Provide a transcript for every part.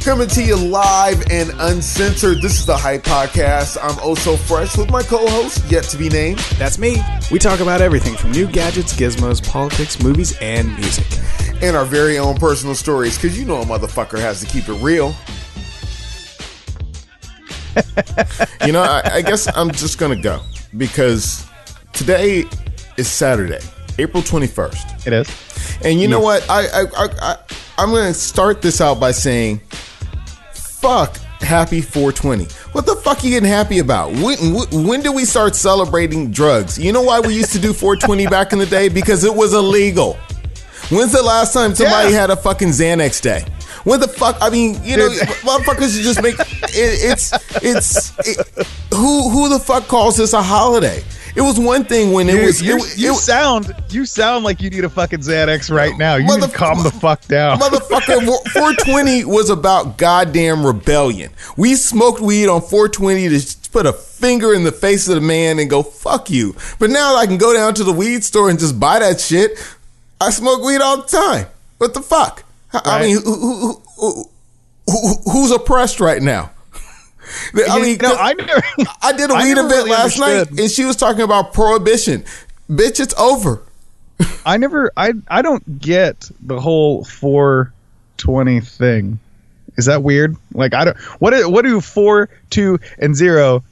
Coming to you live and uncensored. This is the Hype Podcast. I'm Oso Fresh with my co-host, yet to be named. That's me. We talk about everything from new gadgets, gizmos, politics, movies, and music. And our very own personal stories, because you know a motherfucker has to keep it real. You know, I guess I'm just going to go, because today is Saturday, April 21st. It is. And you know what? I'm going to start this out by saying, fuck happy 420. What the fuck are you getting happy about? When did we start celebrating drugs? You know why we used to do 420 back in the day? Because it was illegal. When's the last time somebody had a fucking Xanax day? When the fuck? I mean, you know, motherfuckers just make who the fuck calls this a holiday? It was one thing when it was. You sound like you need a fucking Xanax right now. You need to calm the fuck down. Motherfucker, 420 was about goddamn rebellion. We smoked weed on 420 to put a finger in the face of the man and go, fuck you. But now I can go down to the weed store and just buy that shit. I smoke weed all the time. What the fuck? Right. I mean, who's oppressed right now? I mean, I did a weed event last night, and she was talking about prohibition. Bitch, it's over. I don't get the whole 420 thing. Is that weird? Like, I don't. What do 4, 2, and 0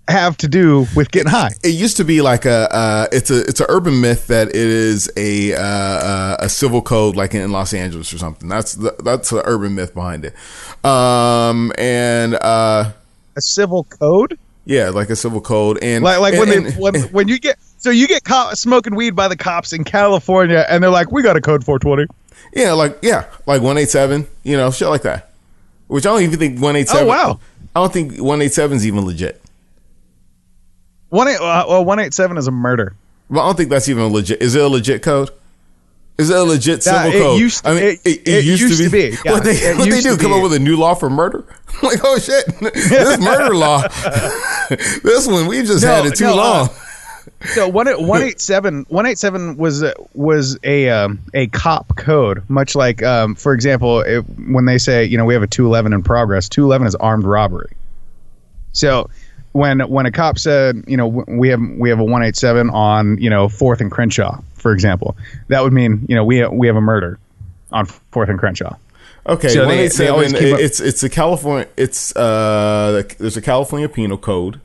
have to do with getting high? It used to be like it's an urban myth that it is a civil code like in Los Angeles or something. That's the urban myth behind it. A civil code? Yeah, like a civil code, and when you get caught smoking weed by the cops in California, and they're like, we got a code 420. Like 187, you know, shit like that. Which I don't even think 187. Oh wow, I don't think 187 is even legit. 187 is a murder. Well, I don't think that's even legit. Is it a legit code? Is it a legit civil code? It used to be. Yeah, what they do? Come up with a new law for murder? Like, oh shit, this murder law. This one we just had it too long. So 187 was a cop code, much like for example, when they say, you know, we have a 211 in progress. 211 is armed robbery. So when a cop said, you know, we have a 187 on, you know, 4th and Crenshaw, for example, that would mean, you know, we have a murder on 4th and Crenshaw. Okay, so 187. It's a California. There's a California Penal Code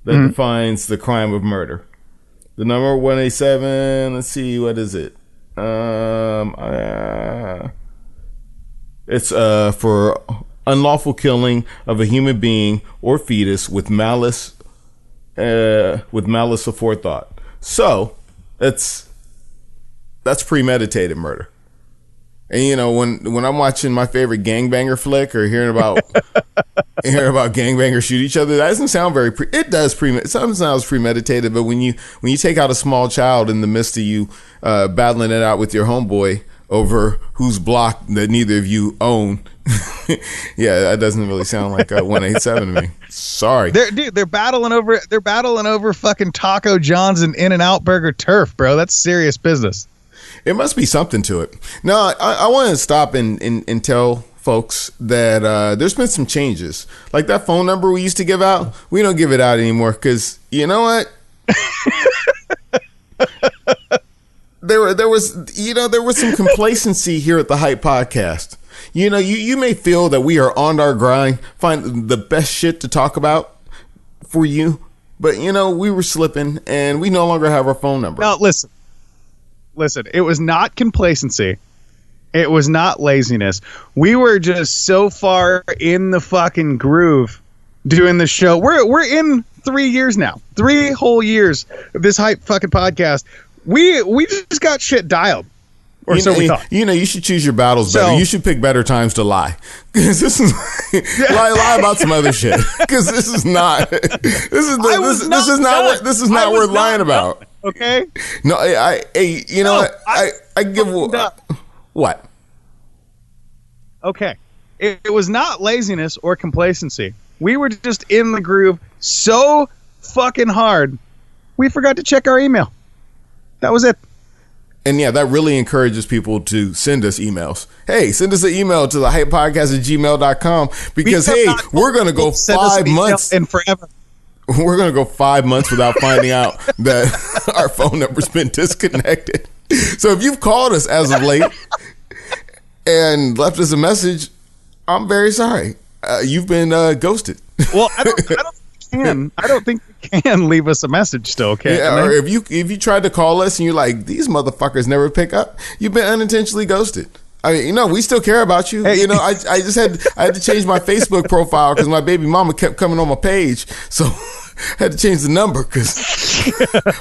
that defines the crime of murder. The number 187. Let's see, what is it? It's for unlawful killing of a human being or fetus with malice aforethought. So that's premeditated murder. And you know, when I'm watching my favorite gangbanger flick or hearing about gangbangers shoot each other, that doesn't sound very. It sounds premeditated. But when you take out a small child in the midst of you battling it out with your homeboy over whose block that neither of you own, yeah, that doesn't really sound like a 187 to me. Sorry, they're battling over fucking Taco John's and In-N-Out Burger turf, bro. That's serious business. It must be something to it. No, I want to stop and tell folks that there's been some changes. Like that phone number we used to give out, we don't give it out anymore because you know what? There was some complacency here at the Hype Podcast. You know, you may feel that we are on our grind, find the best shit to talk about for you, but you know, we were slipping and we no longer have our phone number. Now listen, it was not complacency. It was not laziness. We were just so far in the fucking groove doing the show. We're in 3 years now. 3 whole years of this Hype fucking podcast. We just got shit dialed. Or so we thought. You know, you should choose your battles better. You should pick better times to lie. Because this is lie about some other shit. Because this is not worth lying about. Okay. No, I give what? Okay. It was not laziness or complacency. We were just in the groove so fucking hard, we forgot to check our email. That was it. And yeah, that really encourages people to send us emails. Hey, send us an email to thehypepodcast@gmail.com because, we're going to go 5 months. And forever. We're going to go 5 months without finding out that our phone number's been disconnected. So if you've called us as of late and left us a message, I'm very sorry. You've been ghosted. Well, I don't think you can leave us a message still, okay? Yeah, or if you tried to call us and you're like, these motherfuckers never pick up, you've been unintentionally ghosted. I mean, we still care about you. Hey. I had to change my Facebook profile because my baby mama kept coming on my page. So I had to change the number because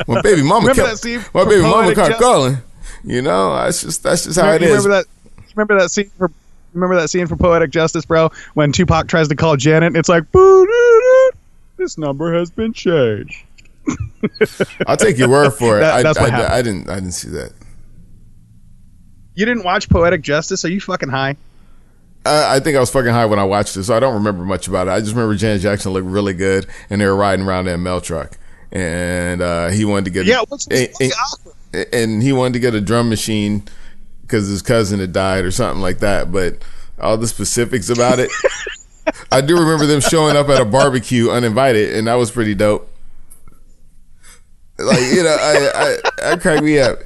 my baby mama kept calling. That's just how it is. Remember that scene for Poetic Justice, bro? When Tupac tries to call Janet, and it's like, boo-doo-doo, this number has been changed. I'll take your word for it. That's what happened. I didn't see that. You didn't watch Poetic Justice? Are you fucking high? I think I was fucking high when I watched it, so I don't remember much about it. I just remember Janet Jackson looked really good, and they were riding around in a mail truck, and he wanted to get and he wanted to get a drum machine because his cousin had died or something like that. But all the specifics about it, I do remember them showing up at a barbecue uninvited, and that was pretty dope. Like, I crack me up.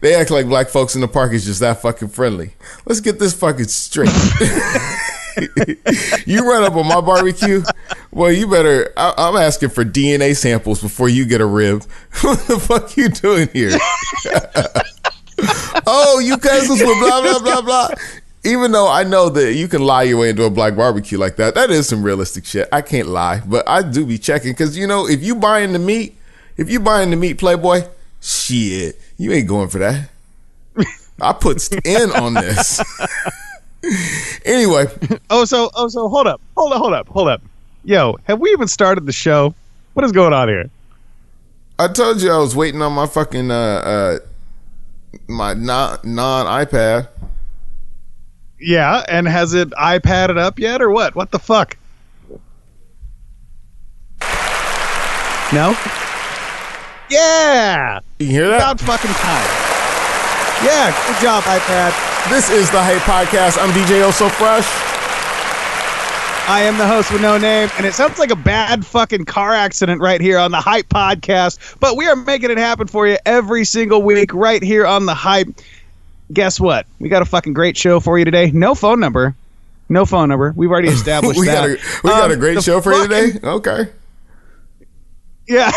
They act like black folks in the park is just that fucking friendly. Let's get this fucking straight. You run up on my barbecue, well, you better. I'm asking for DNA samples before you get a rib. What the fuck you doing here? Oh, you cousins with blah blah blah blah. Even though I know that you can lie your way into a black barbecue like that, that is some realistic shit. I can't lie, but I do be checking because if you buying the meat, Playboy, shit, you ain't going for that. I put in on this. Anyway. So hold up. Yo, have we even started the show? What is going on here? I told you I was waiting on my fucking my non-iPad. Yeah, and has it iPadded up yet or what? What the fuck? No? Yeah! You hear that? About fucking time. Yeah, good job, iPad. This is the Hype Podcast. I'm DJ Oso Fresh. I am the host with no name, and it sounds like a bad fucking car accident right here on the Hype Podcast, but we are making it happen for you every single week right here on the Hype. Guess what? We got a fucking great show for you today. No phone number. We've already established that. We got a great show for you today? Okay. Yeah.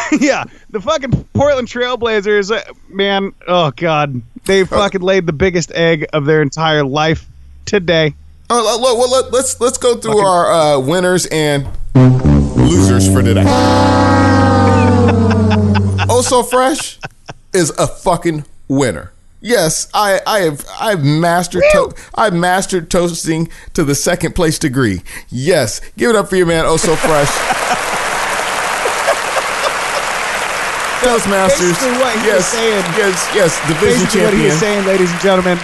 The fucking Portland Trailblazers, man, oh, God. They fucking laid the biggest egg of their entire life today. Let's go through our winners and losers for today. Oso Fresh is a fucking winner. Yes, I've mastered toasting to the second place degree. Yes, give it up for your man Oso Fresh. Toastmasters. Yes, division champion. What he is saying, ladies and gentlemen,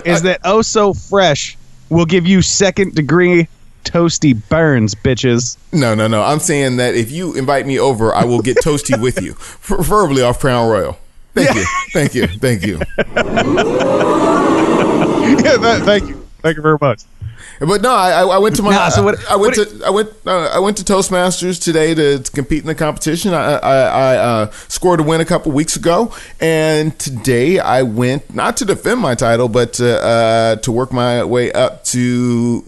is that Oso Fresh will give you second degree toasty burns, bitches. No. I'm saying that if you invite me over, I will get toasty with you, preferably off Crown Royal. Thank you. Thank you very much. But no, I went to my. I went to Toastmasters today to compete in the competition. I scored a win a couple weeks ago, and today I went not to defend my title, but to work my way up to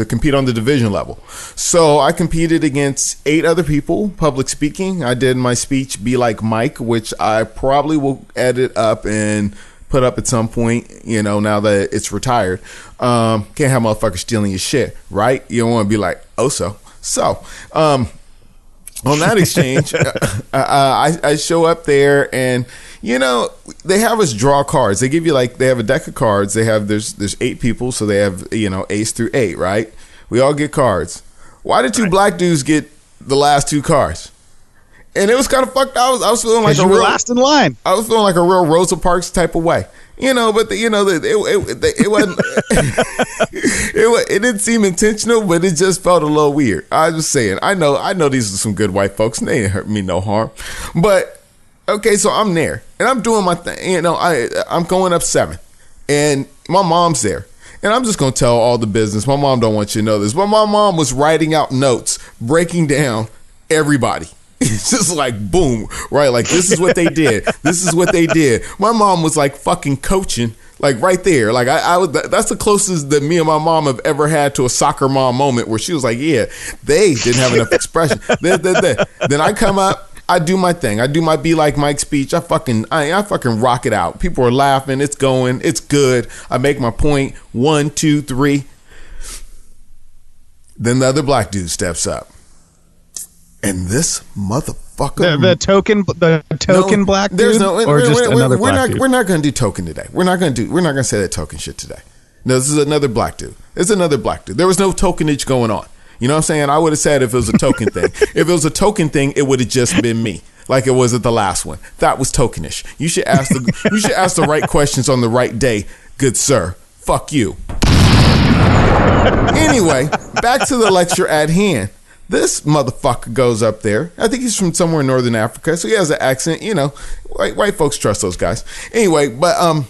compete on the division level. So I competed against 8 other people, public speaking. I did my speech, Be Like Mike, which I probably will edit up and put up at some point, now that it's retired. Can't have motherfuckers stealing your shit, right? You don't want to be like Oso. So, on that exchange, I show up there and, they have us draw cards. They give you they have a deck of cards. There's 8 people, so they have, ace through 8, right? We all get cards. Why did 2 black dudes get the last 2 cards? And it was kind of fucked. I was feeling like you were last in line. I was feeling like a real Rosa Parks type of way, But it wasn't. It didn't seem intentional, but it just felt a little weird. I was just saying. I know these are some good white folks, and they ain't hurt me no harm. But Okay, so I'm there and I'm doing my thing. You know, I'm going up 7, and my mom's there. And I'm just going to tell all the business. My mom don't want you to know this, but my mom was writing out notes, breaking down everybody. It's just like, boom, right? Like, this is what they did. This is what they did. My mom was like fucking coaching, like right there. Like I was, that's the closest that me and my mom have ever had to a soccer mom moment where she was like, yeah, they didn't have enough expression. Then I come up. I do my thing. I do my Be Like Mike speech. I fucking rock it out. People are laughing. It's going. It's good. I make my point. 1, 2, 3. Then the other black dude steps up, and this motherfucker, the token black dude, We're not going to do token today. We're not going to say that token shit today. No, this is another black dude. It's another black dude. There was no tokenage going on. You know what I'm saying? I would have said if it was a token thing. If it was a token thing, it would have just been me, like it was at the last one. That was tokenish. You should ask the right questions on the right day, good sir. Fuck you. Anyway, back to the lecture at hand. This motherfucker goes up there. I think he's from somewhere in Northern Africa, so he has an accent. You know, white folks trust those guys. Anyway, but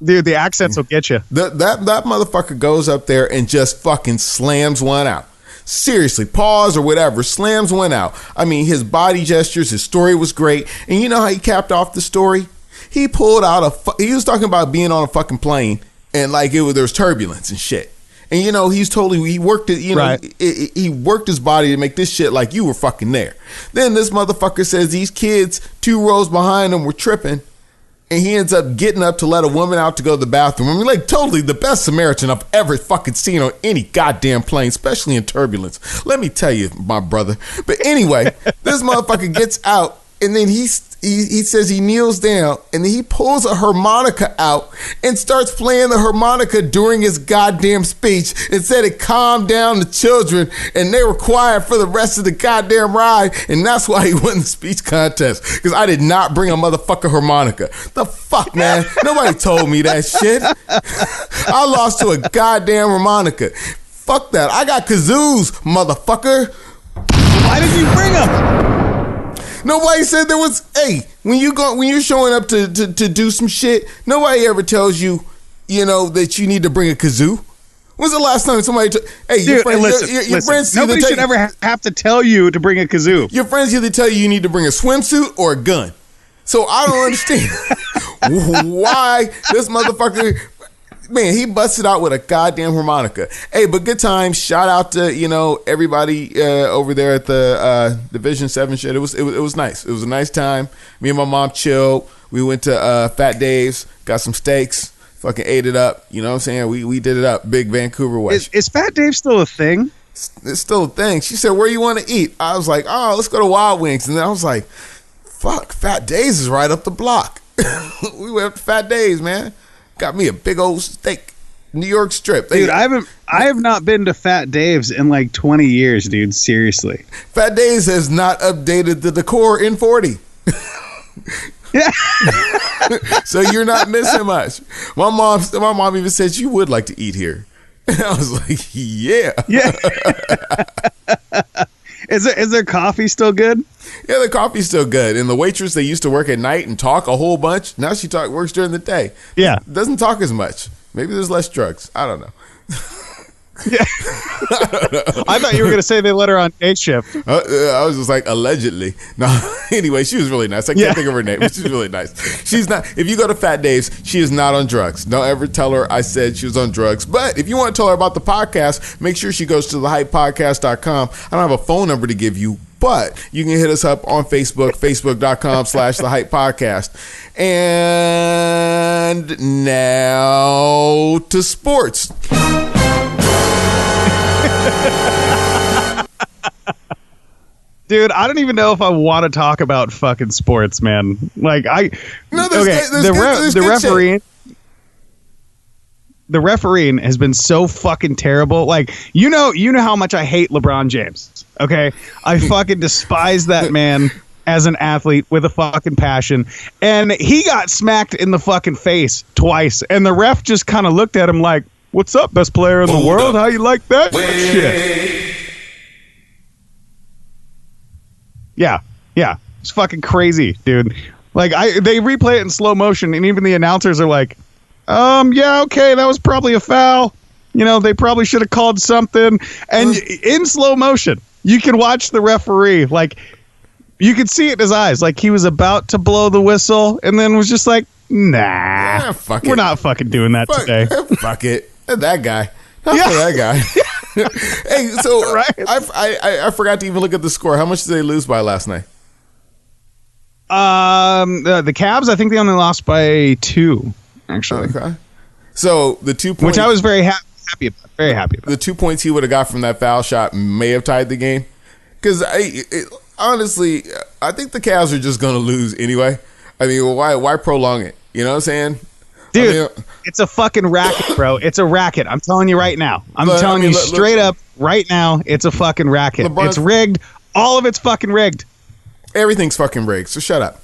dude, the accents will get you. That motherfucker goes up there and just fucking slams one out. Seriously, pause or whatever, slams one out. I mean, his body gestures, his story was great. And you know how he capped off the story? He pulled out he was talking about being on a fucking plane and like there was turbulence and shit. And you know, he worked it, you know, right. He worked his body to make this shit like you were fucking there. Then this motherfucker says these kids 2 rows behind him were tripping. And he ends up getting up to let a woman out to go to the bathroom. I mean, like, totally the best Samaritan I've ever fucking seen on any goddamn plane, especially in turbulence. Let me tell you, my brother. But anyway, this motherfucker gets out, and then he says he kneels down, and then he pulls a harmonica out and starts playing the harmonica during his goddamn speech and said it calmed down the children, and they were quiet for the rest of the goddamn ride, and that's why he won the speech contest, because I did not bring a motherfucker harmonica. The fuck, man? Nobody told me that shit. I lost to a goddamn harmonica. Fuck that. I got kazoos, motherfucker. Why did you bring them? Nobody said there was. Hey, when you're showing up to do some shit, nobody ever tells you, you know, that you need to bring a kazoo. When's the last time somebody? Hey, dude, your friends. Nobody should ever have to tell you to bring a kazoo. Your friends either tell you need to bring a swimsuit or a gun. So I don't understand why this motherfucker. Man, he busted out with a goddamn harmonica. Hey, but good times. Shout out to, you know, everybody over there at the Division 7 shit. It was nice. It was a nice time. Me and my mom chilled. We went to Fat Dave's, got some steaks, fucking ate it up. You know what I'm saying? We did it up. Big Vancouver West. Is Fat Dave still a thing? It's still a thing. She said, where you want to eat? I was like, oh, let's go to Wild Wings. And then I was like, fuck, Fat Dave's is right up the block. We went to Fat Dave's, man. Got me a big old steak, New York strip. Dude, I have not been to Fat Dave's in like 20 years, dude. Seriously. Fat Dave's has not updated the decor in 40. Yeah. So you're not missing much. My mom even said you would like to eat here. And I was like, yeah. Yeah. Is their coffee still good? Yeah, the coffee's still good. And the waitress, they used to work at night and talk a whole bunch. Now she works during the day. Yeah. Doesn't talk as much. Maybe there's less drugs. I don't know. Yeah. I thought you were going to say they let her on day shift. I was just like, allegedly. No, anyway, she was really nice. I can't think of her name, but she's really nice. She's not, if you go to Fat Dave's, she is not on drugs. Don't ever tell her I said she was on drugs. But if you want to tell her about the podcast, make sure she goes to thehypepodcast.com. I don't have a phone number to give you, but you can hit us up on Facebook, facebook.com/thehypepodcast. And now to sports. Dude, I don't even know if I want to talk about fucking sports, man. Like the refereeing has been so fucking terrible. Like, you know how much I hate LeBron James. Okay, I fucking despise that man as an athlete with a fucking passion, and he got smacked in the fucking face twice, and the ref just kind of looked at him like, "What's up, best player in the world? How you like that shit?" Yeah, it's fucking crazy, dude. Like they replay it in slow motion, and even the announcers are like, yeah, okay, that was probably a foul. They probably should have called something. And in slow motion, you can watch the referee, like, you could see it in his eyes, like he was about to blow the whistle, and then was just like, nah, we're not fucking doing that today. Fuck it. That guy. That guy. Hey, so right? I forgot to even look at the score. How much did they lose by last night? The Cavs, I think they only lost by 2, actually. Okay. So the 2 points, which I was very happy about. Very happy about. The 2 points he would have got from that foul shot may have tied the game. Because honestly, I think the Cavs are just going to lose anyway. I mean, why prolong it? You know what I'm saying? Dude, it's a fucking racket, bro. It's a racket. I'm telling you right now. I'm telling you straight up right now, it's a fucking racket. It's rigged. All of it's fucking rigged. Everything's fucking rigged, so shut up.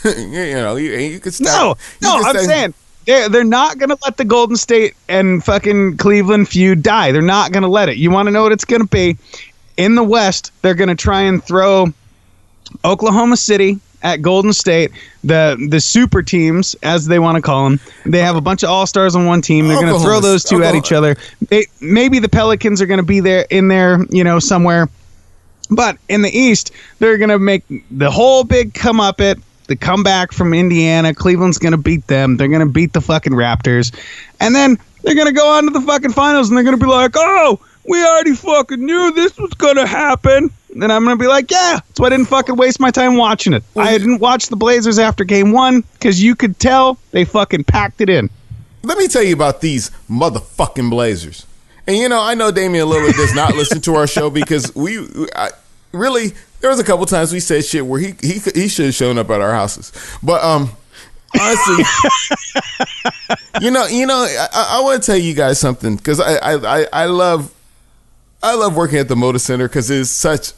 You could stop. No, I'm saying they're not going to let the Golden State and fucking Cleveland feud die. They're not going to let it. You want to know what it's going to be? In the West, they're going to try and throw Oklahoma City at Golden State, the super teams, as they want to call them. They have a bunch of all-stars on one team. They're going to throw those two at each other. Maybe the Pelicans are going to be in there, somewhere. But in the East, they're going to make the whole big the comeback from Indiana. Cleveland's going to beat them. They're going to beat the fucking Raptors. And then they're going to go on to the fucking finals, and they're going to be like, oh, we already fucking knew this was going to happen. And I'm going to be like, yeah, so I didn't fucking waste my time watching it. I didn't watch the Blazers after game 1 because you could tell they fucking packed it in. Let me tell you about these motherfucking Blazers. And, I know Damian Lillard does not listen to our show because really, there was a couple times we said shit where he should have shown up at our houses. But honestly, I want to tell you guys something because I love working at the Moda Center because it is such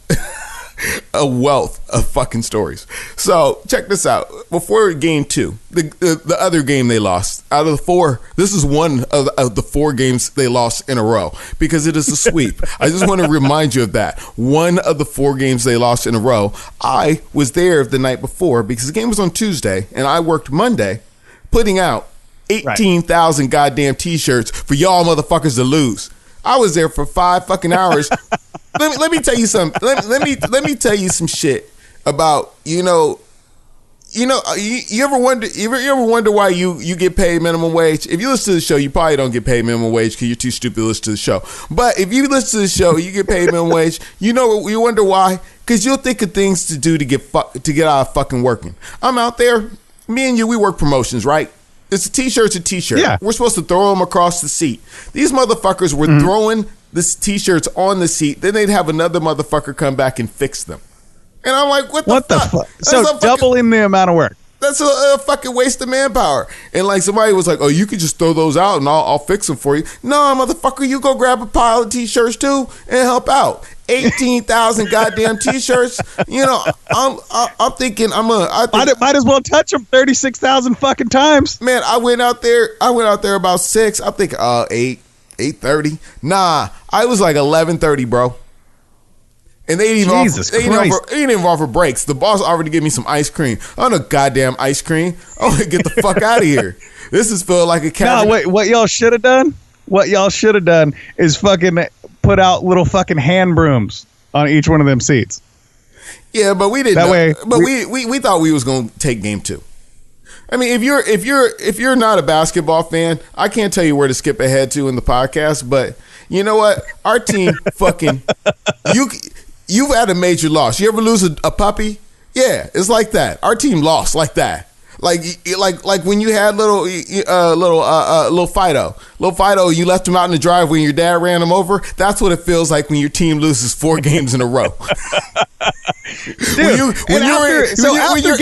a wealth of fucking stories. So check this out. Before game 2, the other game they lost, out of the 4, this is one of the 4 games they lost in a row because it is a sweep. I just want to remind you of that. One of the 4 games they lost in a row. I was there the night before because the game was on Tuesday and I worked Monday putting out 18,000 goddamn t-shirts for y'all motherfuckers to lose. I was there for 5 fucking hours. Let me tell you something. Let me tell you some shit about you ever wonder why you get paid minimum wage? If you listen to the show, you probably don't get paid minimum wage because you're too stupid to listen to the show. But if you listen to the show, you get paid minimum wage. You wonder why? Because you'll think of things to do to get out of fucking working. I'm out there. Me and you, we work promotions, right? It's a t-shirt's a t-shirt. Yeah. We're supposed to throw them across the seat. These motherfuckers were throwing the t-shirts on the seat. Then they'd have another motherfucker come back and fix them. And I'm like, what the fuck? So doubling the amount of work. That's a fucking waste of manpower. And like somebody was like, oh, you could just throw those out and I'll fix them for you. No, motherfucker, you go grab a pile of t-shirts too and help out. 18,000 goddamn t-shirts. I'm thinking might as well touch them 36,000 fucking times. Man, I went out there about 6. I'm thinking 8:30. Nah, I was like 11:30, bro. And they didn't even offer breaks. The boss already gave me some ice cream. I don't know goddamn ice cream. I want to get the fuck out of here. This is feel like a cat. No, wait, what y'all should have done? What y'all should have done is fucking put out little fucking hand brooms on each one of them seats. Yeah, but we didn't. That way, but we thought we was gonna take game 2. I mean, if you're not a basketball fan, I can't tell you where to skip ahead to in the podcast. But you know what? Our team fucking you've had a major loss. You ever lose a puppy? Yeah, it's like that. Our team lost like that. Like when you had little Fido, you left him out in the driveway and your dad ran him over. That's what it feels like when your team loses 4 games in a row. Dude, after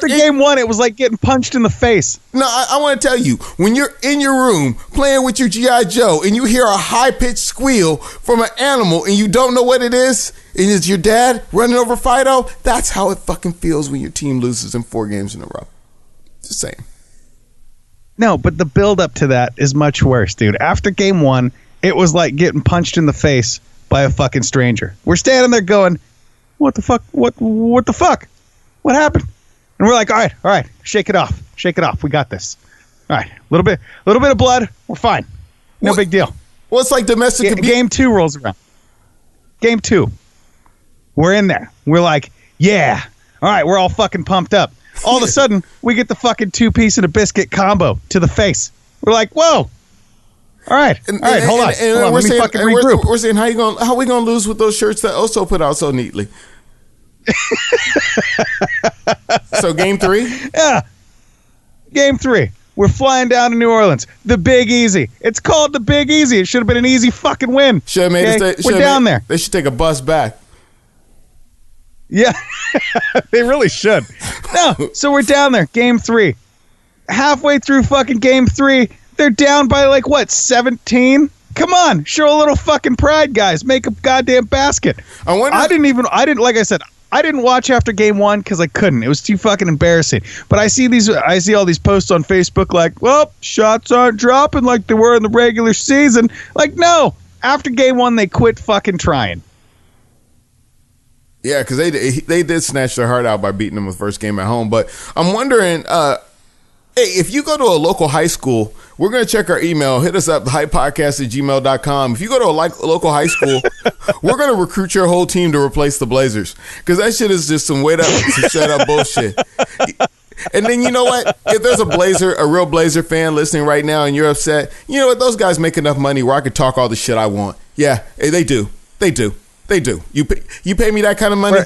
game one, it was like getting punched in the face. No, I want to tell you, when you're in your room playing with your G.I. Joe and you hear a high-pitched squeal from an animal and you don't know what it is, and it's your dad running over Fido, that's how it fucking feels when your team loses in 4 games in a row. Just saying. No, but the build-up to that is much worse, dude. After game 1, it was like getting punched in the face by a fucking stranger. We're standing there going, what the fuck? What the fuck? What happened? And we're like, all right, shake it off. We got this. All right, a little bit of blood. We're fine. No big deal. Well, it's like domestic abuse. Game 2 rolls around. Game 2. We're in there. We're like, yeah. All right, we're all fucking pumped up. All of a sudden, we get the fucking 2-piece and a biscuit combo to the face. We're like, whoa. All right, hold on. Let me fucking regroup. We're saying, how we gonna lose with those shirts that Oso put out so neatly? So game 3? Yeah. Game 3. We're flying down to New Orleans. The Big Easy. It's called the Big Easy. It should have been an easy fucking win. Should have made it. We're down there. They should take a bus back. Yeah, they really should. No, so we're down there. Game 3. Halfway through fucking game 3, they're down by 17? Come on, show a little fucking pride, guys. Make a goddamn basket. I didn't watch after game 1 because I couldn't. It was too fucking embarrassing. But I see all these posts on Facebook like, well, shots aren't dropping like they were in the regular season. Like, no. After game 1, they quit fucking trying. Yeah, because they did snatch their heart out by beating them the first game at home. But I'm wondering, hey, if you go to a local high school, we're going to check our email. Hit us up, hypepodcast@gmail.com. If you go to a local high school, we're going to recruit your whole team to replace the Blazers. Because that shit is just some straight up bullshit. And then you know what? If there's a real Blazer fan listening right now and you're upset, you know what? Those guys make enough money where I could talk all the shit I want. Yeah, they do. You pay me that kind of money,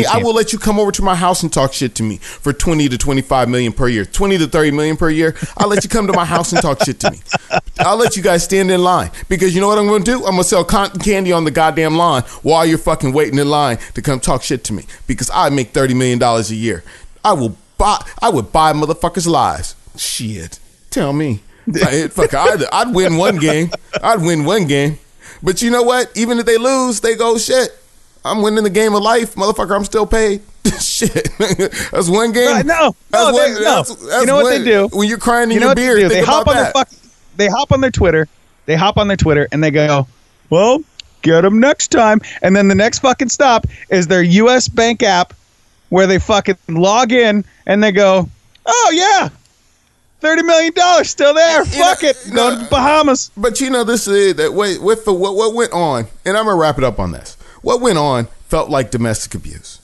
I will let you come over to my house and talk shit to me for 20 to 25 million per year, 20 to 30 million per year. I'll let you come to my house and talk shit to me. I'll let you guys stand in line because you know what I'm going to do? I'm going to sell cotton candy on the goddamn lawn while you're fucking waiting in line to come talk shit to me because I make $30 million a year. I would buy motherfuckers' lives. Shit. Tell me. I'd win one game. But you know what? Even if they lose, they go, shit, I'm winning the game of life. Motherfucker, I'm still paid. Shit. That's one game. Right, no. That's you know what they do? When you're crying in your beer, they hop on their Twitter. They hop on their Twitter and they go, well, get them next time. And then the next fucking stop is their U.S. bank app where they fucking log in and they go, oh, yeah. $30 million still there. Fuck it. Go to the Bahamas. But you know, this is that way with what went on, and I'm gonna wrap it up on this. What went on felt like domestic abuse.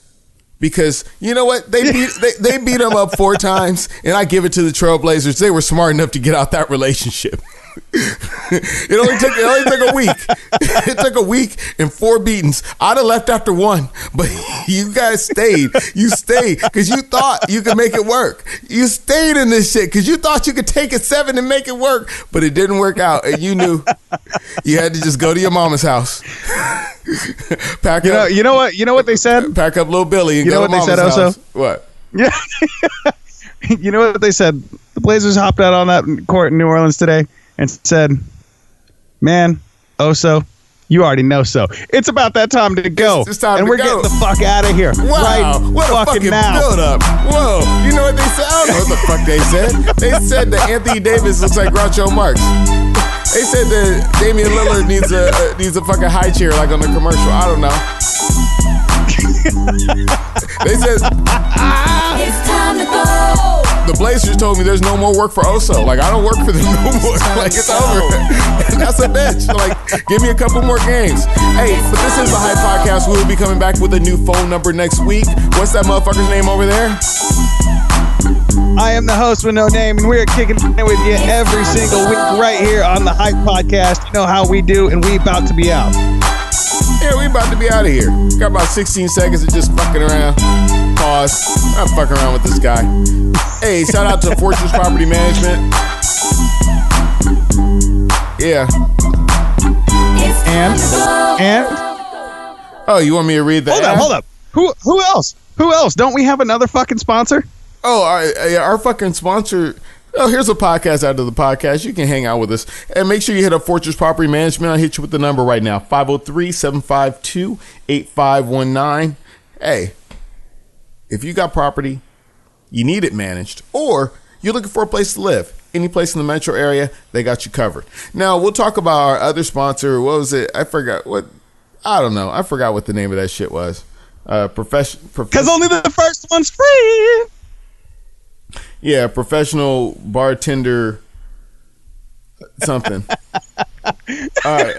Because you know what? They beat them up 4 times, and I give it to the Trailblazers. They were smart enough to get out that relationship. It only took a week. It took a week and 4 beatings. I'd have left after 1, but you guys stayed. You stayed because you thought you could make it work. You stayed in this shit because you thought you could take it 7 and make it work, but it didn't work out, and you knew you had to just go to your mama's house. Pack up. You know what they said? Pack up little Billy and you know go what to they mama's said, house. Oso? What? Yeah. You know what they said? The Blazers hopped out on that court in New Orleans today and said, man, Oso, you already know so. It's about that time to go. It's time and to we're go. Getting the fuck out of here. Wow. Right What a fucking now. build up. Whoa. You know what they said? I don't know what the fuck they said. They said that Anthony Davis looks like Groucho Marx. They said that Damian Lillard needs a fucking high chair like on the commercial. I don't know. They said it's time to go. The Blazers told me there's no more work for Oso. Like, I don't work for them no more. Like, it's over. That's a bitch. Like, give me a couple more games. Hey, but this is the Hype Podcast. We will be coming back with a new phone number next week. What's that motherfucker's name over there? I am the host with no name, and we are kicking it with you every single week right here on the Hype Podcast. You know how we do, and we about to be out. Yeah, we about to be out of here. Got about 16 seconds of just fucking around. Pause. I'm fucking around with this guy. Hey, shout out to Fortress Property Management. Yeah. And oh, you want me to read that? Hold up. Who else? Who else? Don't we have another fucking sponsor? Oh, our fucking sponsor. Oh, here's a podcast out of the podcast. You can hang out with us. And make sure you hit up Fortress Property Management. I'll hit you with the number right now. 503-752-8519. Hey, if you got property, you need it managed, or you're looking for a place to live, any place in the metro area, they got you covered. Now, we'll talk about our other sponsor. What was it? I forgot what. I don't know. I forgot what the name of that shit was. Because only the first one's free. Yeah, professional bartender something. All right.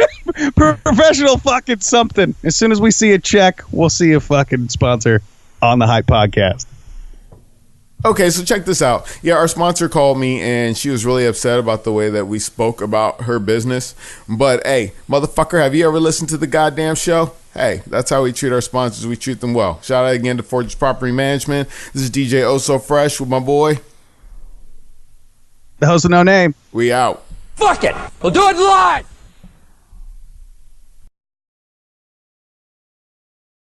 Professional fucking something. As soon as we see a check, we'll see a fucking sponsor on the Hype Podcast. Okay, so check this out. Yeah, our sponsor called me and she was really upset about the way that we spoke about her business. But hey, motherfucker, have you ever listened to the goddamn show? Hey, that's how we treat our sponsors. We treat them well. Shout out again to Fortress Property Management. This is DJ Oso Fresh with my boy. The host with no name. We out. Fuck it. We'll do it live.